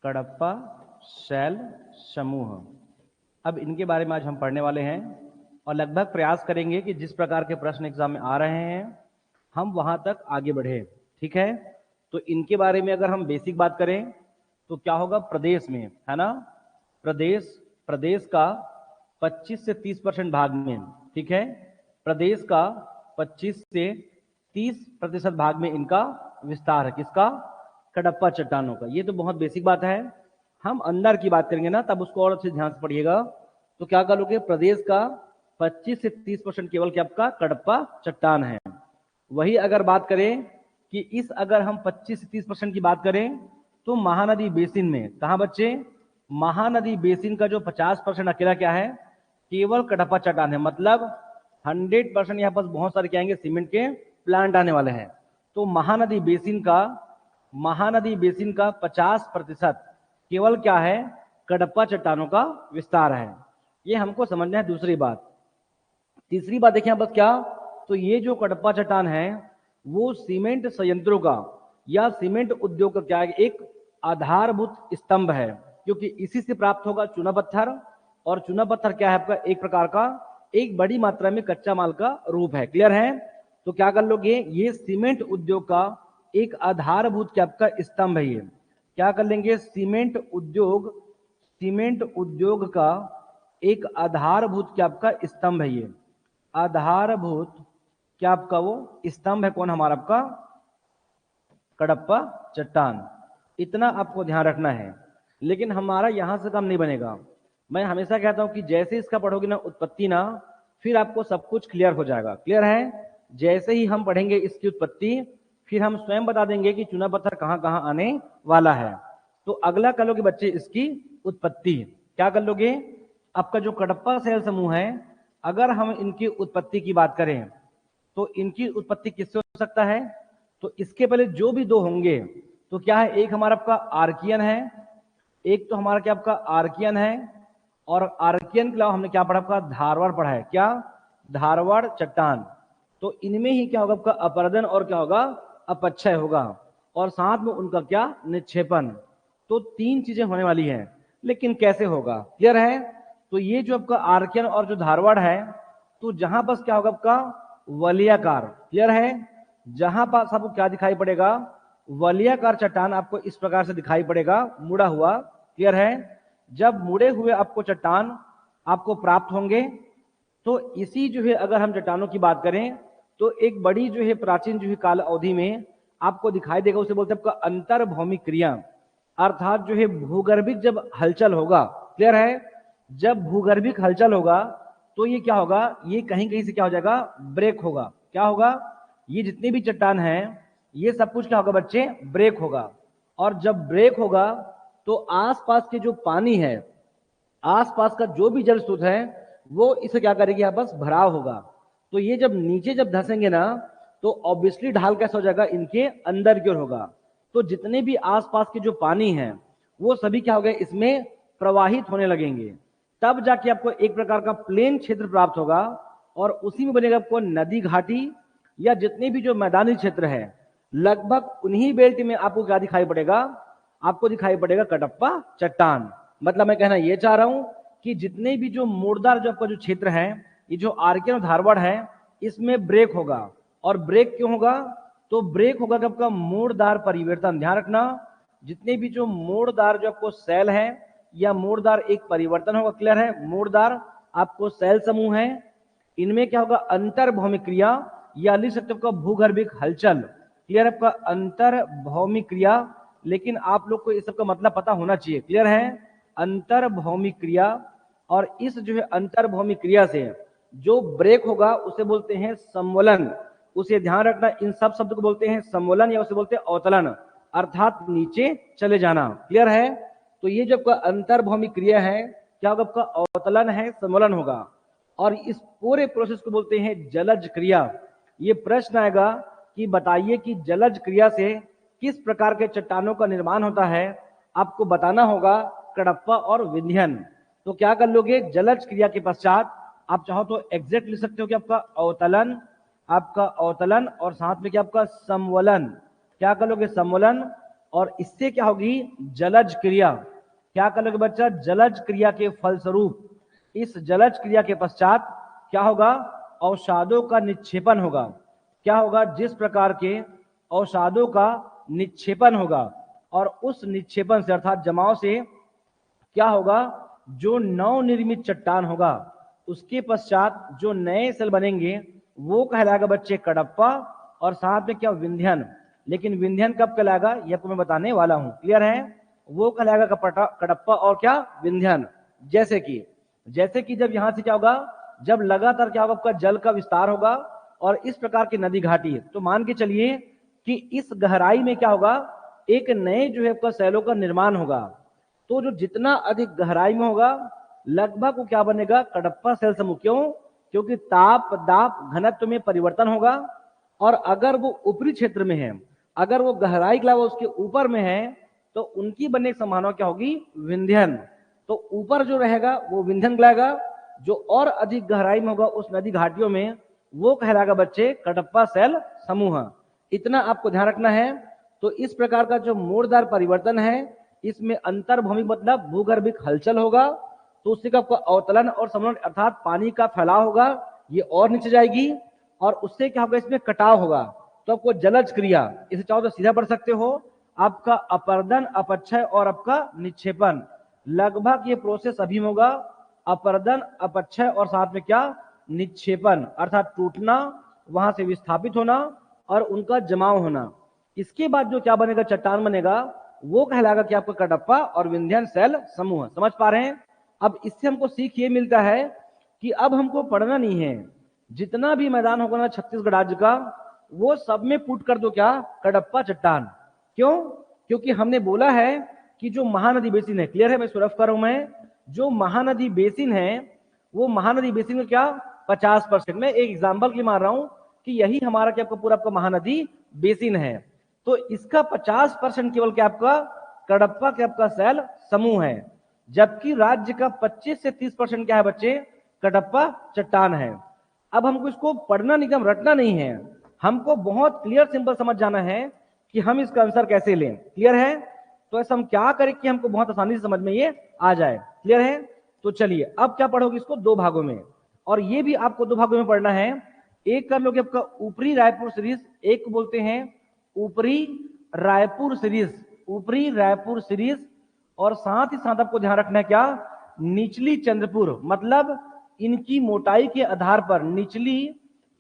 कडप्पा शैल समूह। अब इनके बारे में आज हम पढ़ने वाले हैं और लगभग प्रयास करेंगे कि जिस प्रकार के प्रश्न एग्जाम में आ रहे हैं हम वहां तक आगे बढ़े। ठीक है, तो इनके बारे में अगर हम बेसिक बात करें तो क्या होगा, प्रदेश में है ना, प्रदेश का 25 से 30% भाग में, ठीक है, प्रदेश का 25 से 30% भाग में इनका विस्तार है। किसका? कडप्पा चट्टानों का। ये तो बहुत बेसिक बात है। हम अंदर की बात करेंगे ना तब उसको और अच्छे ध्यान से पढ़िएगा। तो क्या कर लोगे, प्रदेश का 25 से 30% केवल क्या आपका कडप्पा चट्टान है। वही अगर बात करें कि इस अगर हम 25 से 30% की बात करें तो महानदी बेसिन में, कहा बच्चे, महानदी बेसिन का जो 50% अकेला क्या है, केवल कडप्पा चट्टान है। मतलब 100% यहाँ पर बहुत सारे क्या आएंगे, सीमेंट के प्लांट आने वाले हैं। तो महानदी बेसिन का 50% केवल क्या है, कडप्पा चट्टानों का विस्तार है। ये हमको समझना है। दूसरी बात, तीसरी बात देखिए बस क्या, तो ये जो कडप्पा चट्टान है वो सीमेंट संयंत्रों का या सीमेंट उद्योग का क्या है, एक आधारभूत स्तंभ है, क्योंकि इसी से प्राप्त होगा चूना पत्थर। और चूना पत्थर क्या है आपका, एक प्रकार का एक बड़ी मात्रा में कच्चा माल का रूप है। क्लियर है? तो क्या कर लोगे, ये सीमेंट उद्योग का एक आधारभूत क्या आपका स्तंभ है। ये क्या कर लेंगे, सीमेंट उद्योग का एक आधारभूत क्या आपका स्तंभ है। ये आधारभूत क्या आपका वो स्तंभ है, कौन, हमारा आपका कडप्पा चट्टान। इतना आपको ध्यान रखना है। लेकिन हमारा यहां से काम नहीं बनेगा। मैं हमेशा कहता हूं कि जैसे इसका पढ़ोगे ना उत्पत्ति ना, फिर आपको सब कुछ क्लियर हो जाएगा। क्लियर है? जैसे ही हम पढ़ेंगे इसकी उत्पत्ति, फिर हम स्वयं बता देंगे कि चूना पत्थर कहां कहां आने वाला है। तो अगला कर लोगे बच्चे इसकी उत्पत्ति। क्या कर लोगे, आपका जो कडप्पा शैल समूह है, अगर हम इनकी उत्पत्ति की बात करें तो इनकी उत्पत्ति किससे हो सकता है, तो इसके पहले जो भी दो होंगे तो क्या है, एक हमारा आपका आर्कियन है, एक तो हमारा क्या आपका आर्कियन है, और आर्कियन के अलावा हमने क्या पढ़ा, आपका धारवाड़ पढ़ा है। क्या? धारवाड़ चट्टान। तो इनमें ही क्या होगा, आपका अपरदन और क्या होगा, अपक्षय होगा, और साथ में उनका क्या, निक्षेपण। तो तीन चीजें होने वाली हैं। लेकिन कैसे होगा, क्लियर है? तो ये जो आपका आर्कियन और जो धारवाड़ है, तो जहां पर क्या होगा आपका वलयाकार। क्लियर है? जहां पास आपको क्या दिखाई पड़ेगा, वलयाकार चट्टान आपको इस प्रकार से दिखाई पड़ेगा, मुड़ा हुआ। क्लियर है? जब मुड़े हुए आपको चट्टान आपको प्राप्त होंगे, तो इसी जो है अगर हम चट्टानों की बात करें तो एक बड़ी जो है प्राचीन जो है काल अवधि में आपको दिखाई देगा, उसे बोलते हैं आपका अंतर्भौमिक क्रिया। अर्थात जो है भूगर्भिक जब हलचल होगा, क्लियर है, जब भूगर्भिक हलचल होगा तो ये क्या होगा, ये कहीं कहीं से क्या हो जाएगा, ब्रेक होगा। क्या होगा, ये जितने भी चट्टान हैं ये सब कुछ क्या होगा बच्चे, ब्रेक होगा। और जब ब्रेक होगा तो आसपास के जो पानी है, आसपास का जो भी जल स्रोत है वो इसे क्या करेगी, आपस भराव होगा। तो ये जब नीचे जब धंसेंगे ना तो ऑब्वियसली ढाल कैसा हो जाएगा, इनके अंदर की ओर होगा। तो जितने भी आसपास के जो पानी है वो सभी क्या हो गए, इसमें प्रवाहित होने लगेंगे। तब जाके आपको एक प्रकार का प्लेन क्षेत्र प्राप्त होगा, और उसी में बनेगा आपको नदी घाटी या जितने भी जो मैदानी क्षेत्र है, लगभग उन्हीं बेल्ट में आपको क्या दिखाई पड़ेगा, आपको दिखाई पड़ेगा कडप्पा चट्टान। मतलब मैं कहना यह चाह रहा हूं कि जितने भी जो मोड़दार जो आपका जो क्षेत्र है, ये जो आर्कियन और धारवाड़ है, इसमें ब्रेक होगा। और ब्रेक क्यों होगा, तो ब्रेक होगा कि आपका मोड़दार परिवर्तन। ध्यान रखना, जितने भी जो मोड़दार जो आपको सेल है या मोड़दार एक परिवर्तन होगा। क्लियर है? मोड़दार आपको सेल समूह है, इनमें क्या होगा, अंतर्भौमिक क्रिया या लिख सकते हो भूगर्भिक हलचल। क्लियर है? आपका अंतर्भौमिक क्रिया, लेकिन आप लोग को इस सब का मतलब पता होना चाहिए। क्लियर है? अंतर्भौमिक क्रिया, और इस जो है अंतर्भौमिक क्रिया से जो ब्रेक होगा उसे बोलते हैं समवलन। उसे ध्यान रखना, इन सब शब्द को बोलते हैं समवलन या उसे बोलते हैं अवतलन, अर्थात नीचे चले जाना। क्लियर है? तो ये जो आपका अंतर्भौमिक क्रिया है, क्या होगा, आपका अवतलन है, समवलन होगा। और इस पूरे प्रोसेस को बोलते हैं जलज क्रिया। ये प्रश्न आएगा कि बताइए कि जलज क्रिया से किस प्रकार के चट्टानों का निर्माण होता है, आपको बताना होगा कडप्पा और विंध्यन। तो क्या कर लोगे, जलज क्रिया के पश्चात आप चाहो तो एग्जैक्ट लिख सकते हो कि आपका अवतलन और साथ में क्या आपका समवलन। क्या कर लोगे, समवलन, और इससे क्या होगी, जलज क्रिया। क्या कर लोगे बच्चा, जलज क्रिया के फलस्वरूप, इस जलज क्रिया के पश्चात क्या होगा, अवसादों का निक्षेपण होगा। क्या होगा, जिस प्रकार के अवसादों का निक्षेपण होगा और उस निक्षेपण से अर्थात जमाव से क्या होगा, जो नवनिर्मित चट्टान होगा उसके पश्चात जो नए सेल बनेंगे वो कहलाएगा बच्चे कडप्पा, और साथ में क्या, विंध्यन। लेकिन विंध्यन कब कहलाएगा ये आपको मैं बताने वाला हूं, क्लियर है। वो कहलाएगा कडप्पा और क्या, विंध्यन। जैसे कि जब यहां से क्या होगा, जब लगातार क्या होगा, आपका जल का विस्तार होगा और इस प्रकार की नदी घाटी है, तो मान के चलिए कि इस गहराई में क्या होगा, एक नए जो है आपका सैलों का निर्माण होगा। तो जो जितना अधिक गहराई में होगा लगभग वो क्या बनेगा, कडप्पा सेल समूह। क्यों, क्योंकि ताप दाब घनत्व में परिवर्तन होगा, और अगर वो ऊपरी क्षेत्र में है, अगर वो गहराई के अलावा उसके ऊपर में है, तो उनकी बनने की संभावना क्या होगी, विंध्यन। तो ऊपर जो रहेगा वो विंध्यन कहलाएगा, जो और अधिक गहराई में होगा उस नदी घाटियों में वो कहलाएगा बच्चे कडप्पा सेल समूह। इतना आपको ध्यान रखना है। तो इस प्रकार का जो मोड़दार परिवर्तन है, इसमें अंतर्भूमिक मतलब भूगर्भिक हलचल होगा, तो उससे आपको अवतलन और समलन अर्थात पानी का फैलाव होगा, ये और नीचे जाएगी, और उससे क्या होगा, इसमें कटाव होगा। तो आपको जलज क्रिया, इसे चाहो तो सीधा पढ़ सकते हो, आपका अपर्दन, अपक्षय और आपका निक्षेपण, लगभग ये प्रोसेस अभी में होगा। अपर्दन, अपक्षय और साथ में क्या, निक्षेपण, अर्थात टूटना, वहां से विस्थापित होना और उनका जमाव होना। इसके बाद जो क्या बनेगा, चट्टान बनेगा, वो कहलाएगा कि आपका कडप्पा और विंध्यन सेल समूह। समझ पा रहे हैं। अब इससे हमको सीख ये मिलता है कि अब हमको पढ़ना नहीं है, जितना भी मैदान होगा ना छत्तीसगढ़ राज्य का, वो सब में पुट कर दो क्या, कडप्पा चट्टान। क्यों, क्योंकि हमने बोला है कि जो महानदी बेसिन है, क्लियर है, मैं इसको रफ कर रहा हूं, मैं जो महानदी बेसिन है वो महानदी बेसिन में क्या 50%, मैं एक एग्जाम्पल की मार रहा हूं कि यही हमारा क्या आपका पूरा आपका महानदी बेसिन है, तो इसका 50% केवल क्या आपका कडप्पा क्या आपका सेल समूह है, जबकि राज्य का 25 से 30% क्या है बच्चे, कडप्पा चट्टान है। अब हमको इसको पढ़ना निगम रटना नहीं है, हमको बहुत क्लियर सिंपल समझ जाना है कि हम इसका आंसर कैसे लें। क्लियर है। तो ऐसा हम क्या करें कि हमको बहुत आसानी से समझ में ये आ जाए। क्लियर है। तो चलिए अब क्या पढ़ोगे, इसको दो भागों में, और ये भी आपको दो भागों में पढ़ना है। एक कर लोगे आपका ऊपरी रायपुर सीरीज, एक को बोलते हैं ऊपरी रायपुर सीरीज, ऊपरी रायपुर सीरीज, और साथ ही साथ आपको ध्यान रखना है क्या, निचली चंद्रपुर, मतलब इनकी मोटाई के आधार पर निचली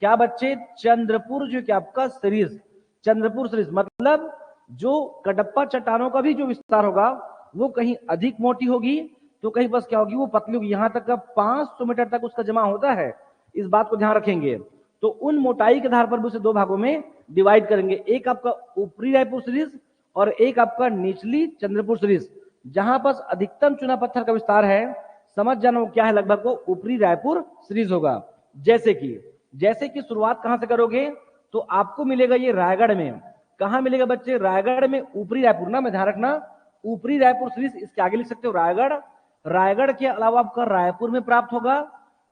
क्या बच्चे, चंद्रपुर जो क्या आपका सीरीज, चंद्रपुर सीरीज मतलब जो कडप्पा चट्टानों का भी जो विस्तार होगा वो कहीं अधिक मोटी होगी तो कहीं बस क्या होगी, वो पतली होगी। यहां तक का 500 मीटर तक उसका जमा होता है, इस बात को ध्यान रखेंगे। तो उन मोटाई के आधार पर भी उसे दो भागों में डिवाइड करेंगे, एक आपका ऊपरी रायपुर सीरीज और एक आपका निचली चंद्रपुर सीरीज। जहां पर अधिकतम चुना पत्थर का विस्तार है, समझ जाना वो क्या है, लगभग वो ऊपरी रायपुर सीरीज होगा। जैसे कि शुरुआत कहां से करोगे, तो आपको मिलेगा ये रायगढ़ में। कहां मिलेगा बच्चे, रायगढ़ में, ऊपरी रायपुर ना, मैं ध्यान रखना, ऊपरी रायपुर सीरीज, इसके आगे लिख सकते हो रायगढ़। रायगढ़ के अलावा आपका रायपुर में प्राप्त होगा,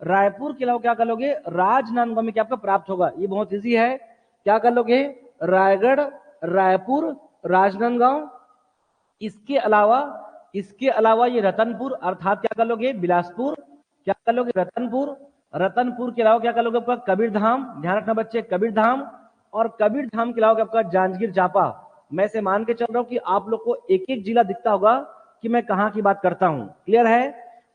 रायपुर के अलावा क्या कर लोगे, राजनांदगांव में क्या आपका प्राप्त होगा। ये बहुत इजी है, क्या कर लोगे, रायगढ़, रायपुर, राजनांदगांव। इसके अलावा ये रतनपुर अर्थात क्या कर लोगे, बिलासपुर, क्या कर लोगे, रतनपुर। रतनपुर के अलावा क्या कर लोगे, आपका कबीरधाम, ध्यान रखना बच्चे, कबीरधाम। और कबीरधाम के अलावा आपका जांजगीर चांपा। मैं से मान के चल रहा हूं कि आप लोग को एक एक जिला दिखता होगा कि मैं कहां की बात करता हूं। क्लियर है।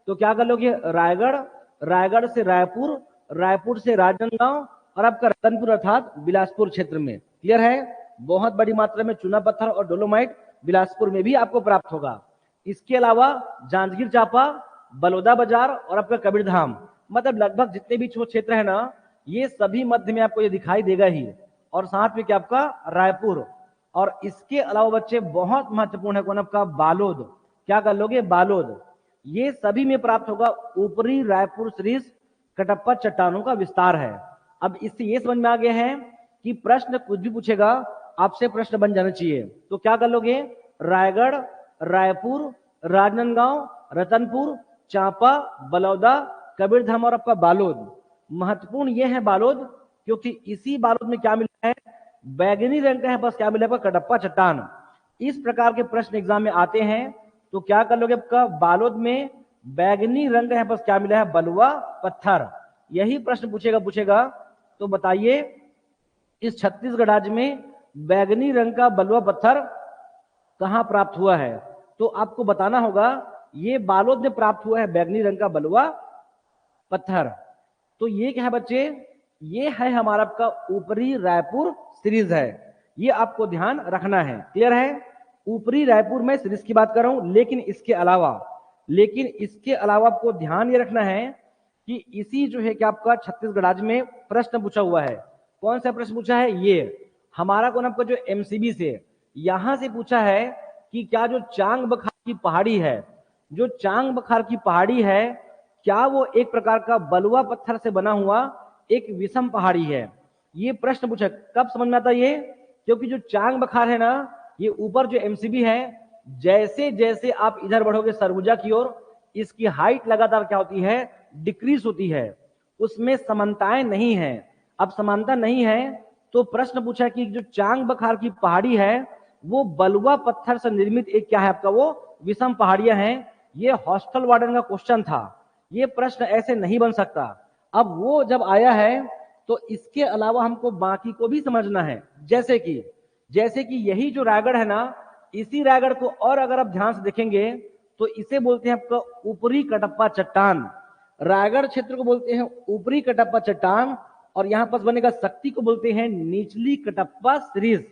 तो क्या कर लोगे, रायगढ़, रायगढ़ से रायपुर, रायपुर से राजनांदगांव, और आपका रतनपुर अर्थात बिलासपुर क्षेत्र में। क्लियर है। बहुत बड़ी मात्रा में चूना पत्थर और डोलोमाइट बिलासपुर में भी आपको प्राप्त होगा। इसके अलावा जांजगीर चांपा, बलौदा बाजार और आपका कबीरधाम, मतलब लगभग जितने भी क्षेत्र है ना, ये सभी मध्य में आपको ये दिखाई देगा ही। और साथ में क्या आपका रायपुर, और इसके अलावा बच्चे बहुत महत्वपूर्ण है कौन, आपका बालोद। क्या कर लोगे, बालोद। ये सभी में प्राप्त होगा ऊपरी रायपुर सीरीज कटप्पा चट्टानों का विस्तार है। अब इससे ये समझ में आ गया है कि प्रश्न कुछ भी पूछेगा आपसे प्रश्न बन जाना चाहिए। तो क्या कर लोगे, रायगढ़, रायपुर, राजनांदगांव, रतनपुर, चांपा, बलौदा, कबीरधाम और आपका बालोद। महत्वपूर्ण यह है बालोद, क्योंकि इसी बालोद में क्या मिला है, बैगनी रंग का है बस, क्या मिला है, कडप्पा चट्टान। इस प्रकार के प्रश्न एग्जाम में आते हैं तो क्या कर लोगे, आपका बालोद में बैगनी रंग का यहाँ पर क्या मिला है, बलुआ पत्थर। यही प्रश्न पूछेगा तो बताइए इस छत्तीसगढ़ राज्य में बैगनी रंग का बलुआ पत्थर कहां प्राप्त हुआ है। तो आपको बताना होगा ये बालोद में प्राप्त हुआ है बैगनी रंग का बलुआ पत्थर। तो ये क्या है बच्चे, ये है हमारा आपका ऊपरी रायपुर सीरीज है, ये आपको ध्यान रखना है। क्लियर है, ऊपरी रायपुर में सीरीज की बात कर रहा हूं, लेकिन इसके अलावा आपको ध्यान ये रखना है कि इसी जो है कि आपका छत्तीसगढ़ राज्य में प्रश्न पूछा हुआ है। कौन सा प्रश्न पूछा है, ये हमारा कौन आपका जो एमसीबी से यहां से पूछा है कि क्या जो चांग बखार की पहाड़ी है, जो चांग बखार की पहाड़ी है, क्या वो एक प्रकार का बलुआ पत्थर से बना हुआ एक विषम पहाड़ी है। ये प्रश्न पूछा, कब समझ में आता ये, क्योंकि जो चांग बखार है ना, ये ऊपर जो एमसीबी है, जैसे जैसे आप इधर बढ़ोगे सरगुजा की ओर, इसकी हाइट लगातार क्या होती है, डिक्रीज होती है, उसमें समानताएं नहीं है। अब समानता नहीं है तो प्रश्न पूछा कि जो चांग बखार की पहाड़ी है वो बलुआ पत्थर से निर्मित एक क्या है आपका, वो विषम पहाड़ियां हैं। ये हॉस्टल वार्डन का क्वेश्चन था, ये प्रश्न ऐसे नहीं बन सकता। अब वो जब आया है तो इसके अलावा हमको बाकी को भी समझना है, जैसे कि यही जो रायगढ़ है ना, इसी रायगढ़ को और अगर आप ध्यान से देखेंगे तो इसे बोलते हैं आपका ऊपरी कटप्पा चट्टान। रायगढ़ क्षेत्र को बोलते हैं ऊपरी कटप्पा चट्टान, और यहां पर बनेगा शक्ति को बोलते हैं निचली कटप्पा सीरीज।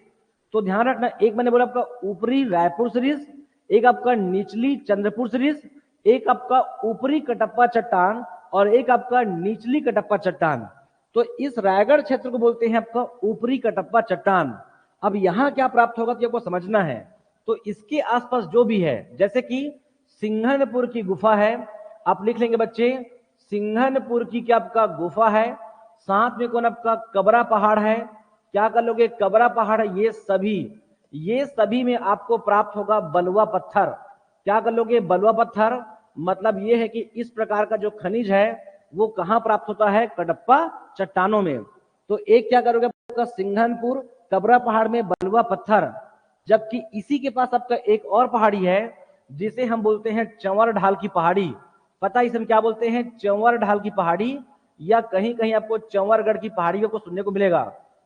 तो ध्यान रखना, एक मैंने बोला आपका ऊपरी रायपुर सीरीज, एक आपका निचली चंद्रपुर सीरीज, एक आपका ऊपरी कटप्पा चट्टान और एक आपका निचली कटप्पा चट्टान। तो इस रायगढ़ क्षेत्र को बोलते हैं आपका ऊपरी कटप्पा चट्टान। अब यहां क्या प्राप्त होगा तो आपको समझना है। तो इसके आसपास जो भी है, जैसे कि सिंघनपुर की गुफा है, आप लिख लेंगे बच्चे, सिंघनपुर की क्या आपका गुफा है, साथ में कौन आपका कबरा पहाड़ है, क्या कर लोगे, कबरा पहाड़ है, ये सभी में आपको प्राप्त होगा बलुआ पत्थर। क्या कर लोगे, बलुआ पत्थर। मतलब ये है कि इस प्रकार का जो खनिज है वो कहां प्राप्त होता है, कडप्पा चट्टानों में। तो एक क्या करोगे, आपका सिंघनपुर कबरा पहाड़ में बलुआ पत्थर। जबकि इसी के पास आपका एक और पहाड़ी है जिसे हम बोलते हैं चंवर ढाल की पहाड़ी। पता है इसे हम क्या बोलते हैं, चंवर ढाल की पहाड़ी, या कहीं कहीं आपको चंवरगढ़ की पहाड़ियों को सुनने को मिलेगा।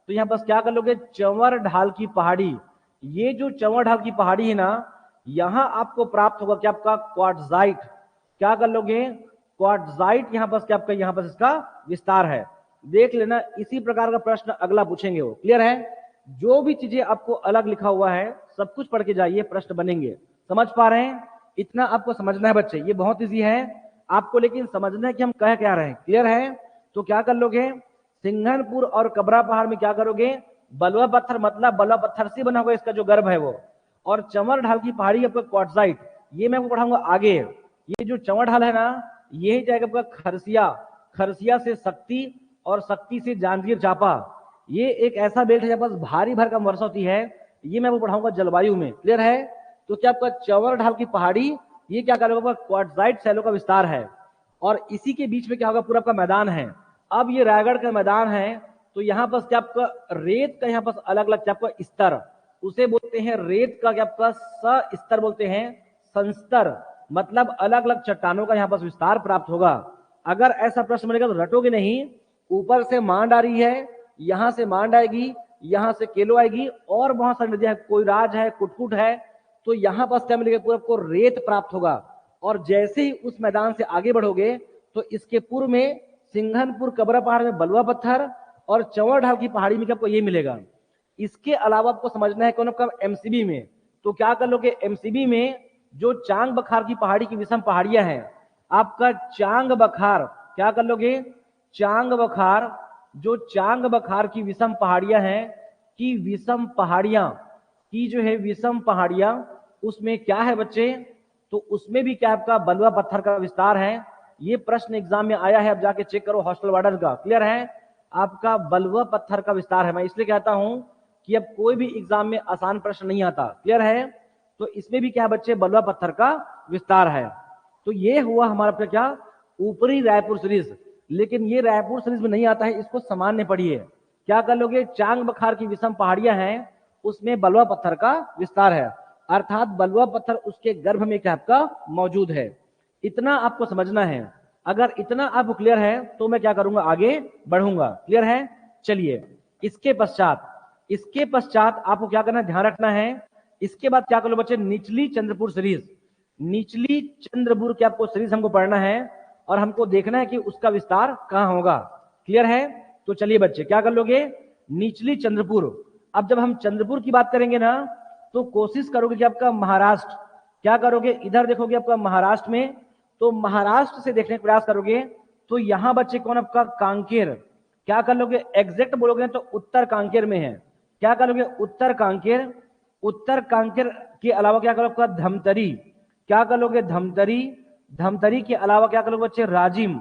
तो यहाँ पर क्या कर लोगे, चंवर ढाल की पहाड़ी। ये जो चंवर ढाल की पहाड़ी है ना, यहां आपको प्राप्त होगा क्या, आपका क्वार्ट्जाइट। क्या कर लोगे, क्वार्ट्जाइट। यहाँ पर क्या आपका, यहाँ पर इसका विस्तार है, देख लेना। इसी प्रकार का प्रश्न अगला पूछेंगे वो। क्लियर है, जो भी चीजें आपको अलग लिखा हुआ है सब कुछ पढ़ के जाइए, प्रश्न बनेंगे। समझ पा रहे हैं, इतना आपको समझना है बच्चे, ये बहुत ईजी है आपको, लेकिन समझना है कि हम कह क्या रहे हैं। क्लियर है, तो क्या कर लोगे, सिंघनपुर और कबरा पहाड़ में क्या करोगे, बलुआ पत्थर, मतलब बलुआ पत्थर से बना हुआ इसका जो गर्भ है वो, और चंवर ढाल की पहाड़ी आपका क्वार्ट्जाइट। ये मैं आपको पढ़ाऊंगा आगे। ये जो चंवर ढाल है ना, यही जाएगा आपका खरसिया, खरसिया से शक्ति और शक्ति से जांजगीर चांपा। ये एक ऐसा बेल्ट है जहां पर भारी भरकम वर्षा होती है, ये मैं आपको पढ़ाऊंगा जलवायु में। क्लियर है, तो क्या आपका चंवर ढाल की पहाड़ी, ये क्या करोगे, क्वार्ट्जाइट शैलों का विस्तार है, और इसी के बीच में क्या होगा, पूरा आपका मैदान है। अब ये रायगढ़ का मैदान है, तो यहाँ पर क्या आपका रेत का यहाँ पर अलग अलग क्या आपका स्तर, उसे बोलते हैं रेत का क्या आपका स्तर बोलते हैं, संस्तर। मतलब अलग अलग चट्टानों का यहाँ पर विस्तार प्राप्त होगा। अगर ऐसा प्रश्न बनेगा तो रटोगे नहीं, ऊपर से मांड आ रही है, यहां से मांड आएगी, यहां से केलो आएगी, और बहुत सारी नदियां, कोयराज है, कुटकुट है। तो यहां पर क्या मिलेगा, पूरा आपको रेत प्राप्त होगा। और जैसे ही उस मैदान से आगे बढ़ोगे तो इसके पूर्व में सिंघनपुर कबरा पहाड़ में बलुआ पत्थर और चंवर ढाल की पहाड़ी में आपको ये मिलेगा। इसके अलावा आपको समझना है कौन आपका एमसीबी में, तो क्या कर लोगे, एमसीबी में जो चांग बखार की पहाड़ी की विषम पहाड़ियां हैं, आपका चांग बखार, क्या कर लोगे, चांग बखार, जो चांग बखार की विषम पहाड़ियां हैं, की विषम पहाड़ियां की जो है विषम पहाड़ियां, उसमें क्या है बच्चे, तो उसमें भी क्या आपका बलुआ पत्थर का विस्तार है। ये प्रश्न एग्जाम में आया है, अब जाके चेक करो हॉस्टल वार्डन का। क्लियर है, आपका बलुआ पत्थर का विस्तार है। मैं इसलिए कहता हूं कि अब कोई भी एग्जाम में आसान प्रश्न नहीं आता। क्लियर है, तो इसमें भी क्या बच्चे, बलुआ पत्थर का विस्तार है। तो ये हुआ हमारा क्या, ऊपरी रायपुर सीरीज। लेकिन ये रायपुर सीरीज में नहीं आता है, इसको सामान्य पढ़िए। क्या कर लोगे, चांग बखार की विषम पहाड़ियां हैं, उसमें बलुआ पत्थर का विस्तार है। अर्थात बलुआ पत्थर उसके गर्भ में क्या आपका मौजूद है। इतना आपको समझना है। अगर इतना आपको क्लियर है तो मैं क्या करूंगा, आगे बढ़ूंगा। क्लियर है? चलिए, इसके पश्चात आपको क्या करना है, ध्यान रखना है। इसके बाद क्या कर लो बच्चे, निचली चंद्रपुर सीरीज, निचली चंद्रपुर की आपको सीरीज हमको पढ़ना है और हमको देखना है कि उसका विस्तार कहां होगा। क्लियर है? तो चलिए बच्चे क्या कर लोगे, निचली चंद्रपुर। अब जब हम चंद्रपुर की बात करेंगे ना तो कोशिश करोगे कि आपका महाराष्ट्र, क्या करोगे, इधर देखोगे आपका महाराष्ट्र में, तो महाराष्ट्र से देखने का प्रयास करोगे तो यहां बच्चे कौन आपका कांकेर, क्या कर लोगे, एग्जैक्ट बोलोगे तो उत्तर कांकेर में है। क्या कर लोगे, उत्तर कांकेर। उत्तर कांकेर के अलावा क्या करोगे, धमतरी, क्या कर लोगे, धमतरी। धमतरी के अलावा क्या कर लोगे बच्चे, राजिम,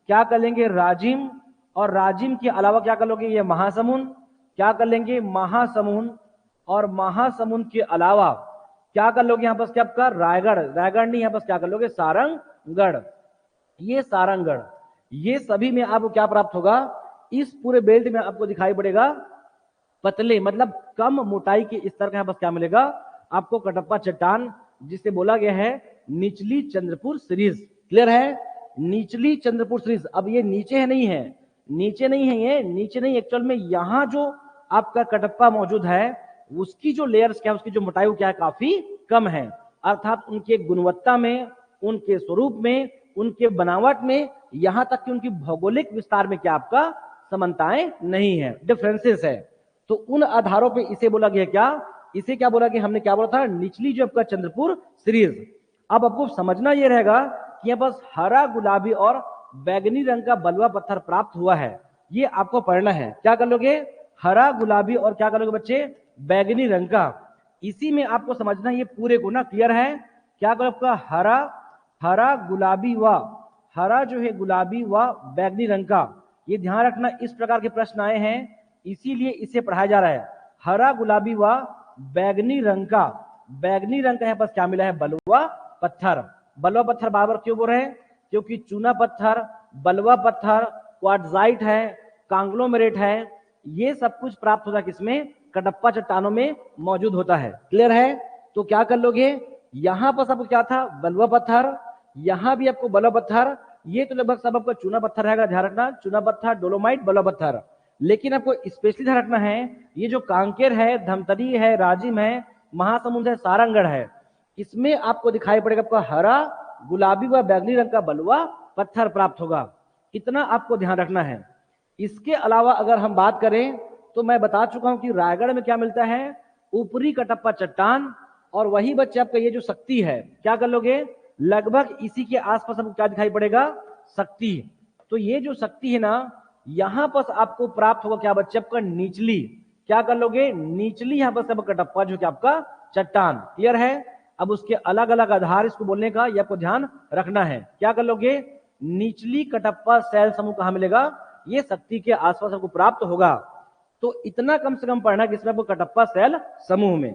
क्या कर लेंगे, राजिम। और राजिम के अलावा क्या कर लोगे, ये महासमुंद, क्या कर लेंगे, महासमुंद। और महासमुंद के अलावा क्या कर लोगे, यहां पर क्या आपका रायगढ़, रायगढ़ नहीं, यहां पर क्या कर लोगे, सारंगगढ़। ये सारंगगढ़, ये सभी में आपको क्या प्राप्त होगा, इस पूरे बेल्ट में आपको दिखाई पड़ेगा पतले मतलब कम मोटाई के स्तर का यहां पर क्या मिलेगा आपको, कटप्पा चट्टान, जिसे बोला गया है निचली चंद्रपुर सीरीज। क्लियर है? निचली चंद्रपुर सीरीज। अब ये नीचे है, नहीं है, नीचे नहीं है, ये नीचे नहीं, एक्चुअल में यहां जो आपका कटप्पा मौजूद है उसकी जो लेयर्स क्या है, उसकी जो मोटाई क्या है, काफी कम है। अर्थात उनके गुणवत्ता में, उनके स्वरूप में, उनके बनावट में, यहां तक कि उनकी भौगोलिक विस्तार में क्या आपका समानताएं नहीं है, डिफरेंसेस है। तो उन आधारों पे इसे बोला गया क्या, इसे क्या बोला कि हमने क्या बोला था, निचली जो आपका चंद्रपुर सीरीज। अब आपको समझना यह रहेगा कि यहां बस हरा, गुलाबी और बैगनी रंग का बलुआ पत्थर प्राप्त हुआ है, ये आपको पढ़ना है। क्या कर लोगे, हरा, गुलाबी और क्या कर लोगे बच्चे, बैगनी रंग का। इसी में आपको समझना ये पूरे को ना, क्लियर है? क्या करो आपका हरा, हरा गुलाबी व, हरा जो है गुलाबी व बैगनी रंग का। ये ध्यान रखना, इस प्रकार के प्रश्न आए हैं इसीलिए इसे पढ़ाया जा रहा है। हरा, गुलाबी व बैगनी रंग का, बैगनी रंग का यहाँ पर क्या मिला है, बलुआ पत्थर। बलुआ पत्थर बार बार क्यों बोल रहे हैं, क्योंकि चूना पत्थर, बलुआ पत्थर, क्वार्टजाइट है, कांग्लोमेरेट है, ये सब कुछ प्राप्त होता है किसमें, कटप्पा चट्टानों में मौजूद होता है। क्लियर है? तो क्या कर लोगे, यहां पर सबको क्या था, बलुआ पत्थर, यहां भी आपको बलुआ पत्थर, ये तो लगभग सब आपका चूना पत्थर रहेगा, ध्यान रखना, चूना पत्थर, डोलोमाइट, बलुआ पत्थर। लेकिन आपको स्पेशली ध्यान रखना है, ये जो कांकेर है, धमतरी है, राजिम है, महासमुंद है, सारंगगढ़ है, इसमें आपको दिखाई पड़ेगा आपका हरा, गुलाबी व बैगनी रंग का बलुआ पत्थर प्राप्त होगा। इतना आपको ध्यान रखना है। इसके अलावा अगर हम बात करें तो मैं बता चुका हूं कि रायगढ़ में क्या मिलता है, ऊपरी कटप्पा चट्टान। और वही बच्चे आपका ये जो शक्ति है, क्या कर लोगे, लगभग इसी के आसपास आपको क्या दिखाई पड़ेगा, शक्ति। तो ये जो शक्ति है ना, यहां पर आपको प्राप्त होगा क्या बच्चे, आपका निचली, क्या कर लोगे, निचली यहां पर सब कटप्पा जो कि आपका चट्टान। क्लियर है? अब उसके अलग अलग आधार इसको बोलने का ये आपको ध्यान रखना है। क्या कर लोगे, निचली कटप्पा शैल समूह कहां मिलेगा, ये शक्ति के आसपास आपको प्राप्त होगा। तो इतना कम से कम पढ़ना कि इसमें आपको कटप्पा शैल समूह में